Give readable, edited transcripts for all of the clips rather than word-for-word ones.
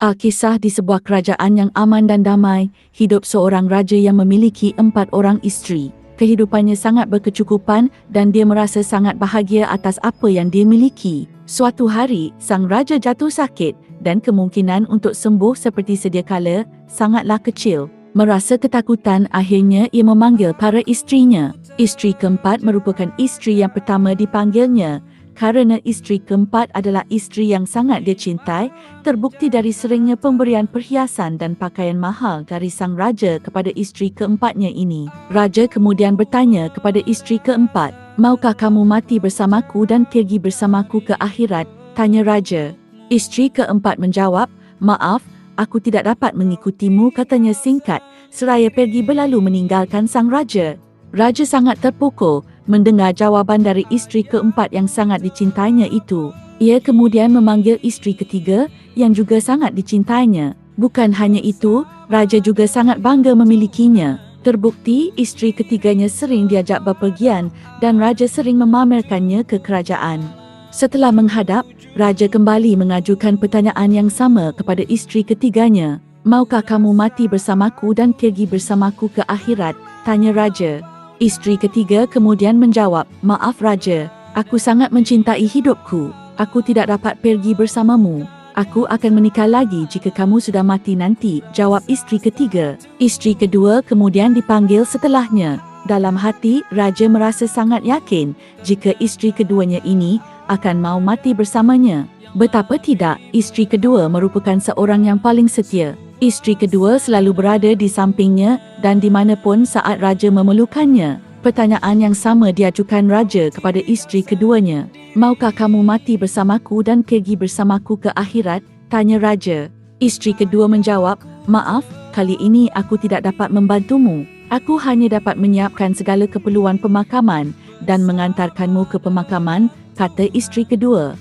Alkisah di sebuah kerajaan yang aman dan damai, hidup seorang raja yang memiliki 4 orang isteri. Kehidupannya sangat berkecukupan dan dia merasa sangat bahagia atas apa yang dia miliki. Suatu hari, sang raja jatuh sakit dan kemungkinan untuk sembuh seperti sedia kala sangatlah kecil. Merasa ketakutan, akhirnya ia memanggil para isterinya. Isteri keempat merupakan isteri yang pertama dipanggilnya. Kerana isteri keempat adalah isteri yang sangat dia cintai, terbukti dari seringnya pemberian perhiasan dan pakaian mahal dari sang raja kepada isteri keempatnya ini. Raja kemudian bertanya kepada isteri keempat, "Maukah kamu mati bersamaku dan pergi bersamaku ke akhirat?" tanya raja. Isteri keempat menjawab, "Maaf, aku tidak dapat mengikutimu," katanya singkat, seraya pergi berlalu meninggalkan sang raja. Raja sangat terpukul mendengar jawaban dari isteri keempat yang sangat dicintainya itu. Ia kemudian memanggil isteri ketiga yang juga sangat dicintainya. Bukan hanya itu, raja juga sangat bangga memilikinya. Terbukti isteri ketiganya sering diajak bepergian dan raja sering memamerkannya ke kerajaan. Setelah menghadap, raja kembali mengajukan pertanyaan yang sama kepada isteri ketiganya. "Maukah kamu mati bersamaku dan pergi bersamaku ke akhirat?" tanya raja. Isteri ketiga kemudian menjawab, "Maaf raja, aku sangat mencintai hidupku. Aku tidak dapat pergi bersamamu. Aku akan menikah lagi jika kamu sudah mati nanti," jawab isteri ketiga. Isteri kedua kemudian dipanggil setelahnya. Dalam hati, raja merasa sangat yakin jika isteri keduanya ini akan mau mati bersamanya. Betapa tidak, isteri kedua merupakan seorang yang paling setia. Isteri kedua selalu berada di sampingnya dan di mana pun saat raja memerlukannya. Pertanyaan yang sama diajukan raja kepada isteri keduanya. "Maukah kamu mati bersamaku dan pergi bersamaku ke akhirat?" tanya raja. Isteri kedua menjawab, "Maaf, kali ini aku tidak dapat membantumu. Aku hanya dapat menyiapkan segala keperluan pemakaman dan mengantarkanmu ke pemakaman," kata isteri kedua.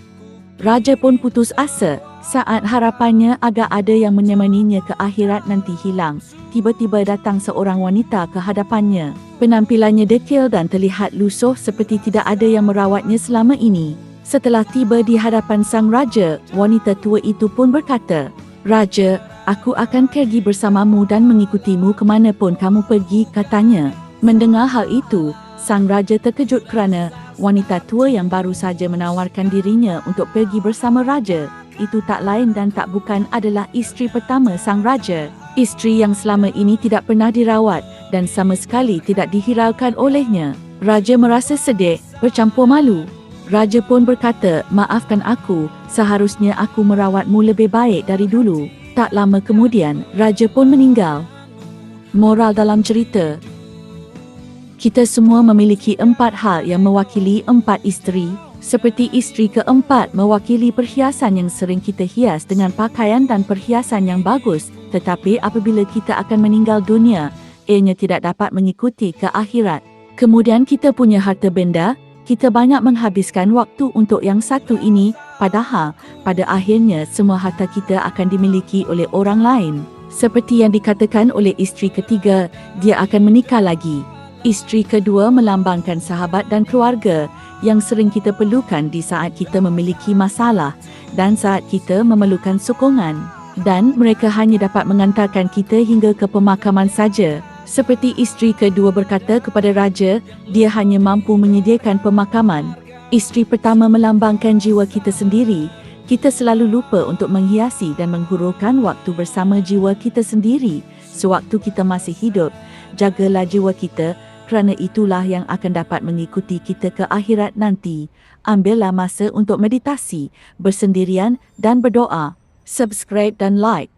Raja pun putus asa saat harapannya agar ada yang menemaninya ke akhirat nanti hilang. Tiba-tiba datang seorang wanita ke hadapannya. Penampilannya dekil dan terlihat lusuh seperti tidak ada yang merawatnya selama ini. Setelah tiba di hadapan sang raja, wanita tua itu pun berkata, "Raja, aku akan pergi bersamamu dan mengikutimu kemanapun kamu pergi," katanya. Mendengar hal itu, sang raja terkejut kerana wanita tua yang baru saja menawarkan dirinya untuk pergi bersama raja itu tak lain dan tak bukan adalah isteri pertama sang raja. Isteri yang selama ini tidak pernah dirawat dan sama sekali tidak dihiraukan olehnya. Raja merasa sedih, bercampur malu. Raja pun berkata, "Maafkan aku, seharusnya aku merawatmu lebih baik dari dulu." Tak lama kemudian, raja pun meninggal. Moral dalam cerita: kita semua memiliki 4 hal yang mewakili 4 isteri. Seperti isteri keempat mewakili perhiasan yang sering kita hias dengan pakaian dan perhiasan yang bagus. Tetapi apabila kita akan meninggal dunia, ianya tidak dapat mengikuti ke akhirat. Kemudian kita punya harta benda. Kita banyak menghabiskan waktu untuk yang satu ini, padahal pada akhirnya semua harta kita akan dimiliki oleh orang lain. Seperti yang dikatakan oleh isteri ketiga, dia akan menikah lagi. Isteri kedua melambangkan sahabat dan keluarga yang sering kita perlukan di saat kita memiliki masalah dan saat kita memerlukan sokongan. Dan mereka hanya dapat mengantarkan kita hingga ke pemakaman saja. Seperti isteri kedua berkata kepada raja, dia hanya mampu menyediakan pemakaman. Isteri pertama melambangkan jiwa kita sendiri. Kita selalu lupa untuk menghiasi dan menghururkan waktu bersama jiwa kita sendiri. Sewaktu kita masih hidup, jagalah jiwa kita, kerana itulah yang akan dapat mengikuti kita ke akhirat nanti. Ambillah masa untuk meditasi, bersendirian dan berdoa. Subscribe dan like.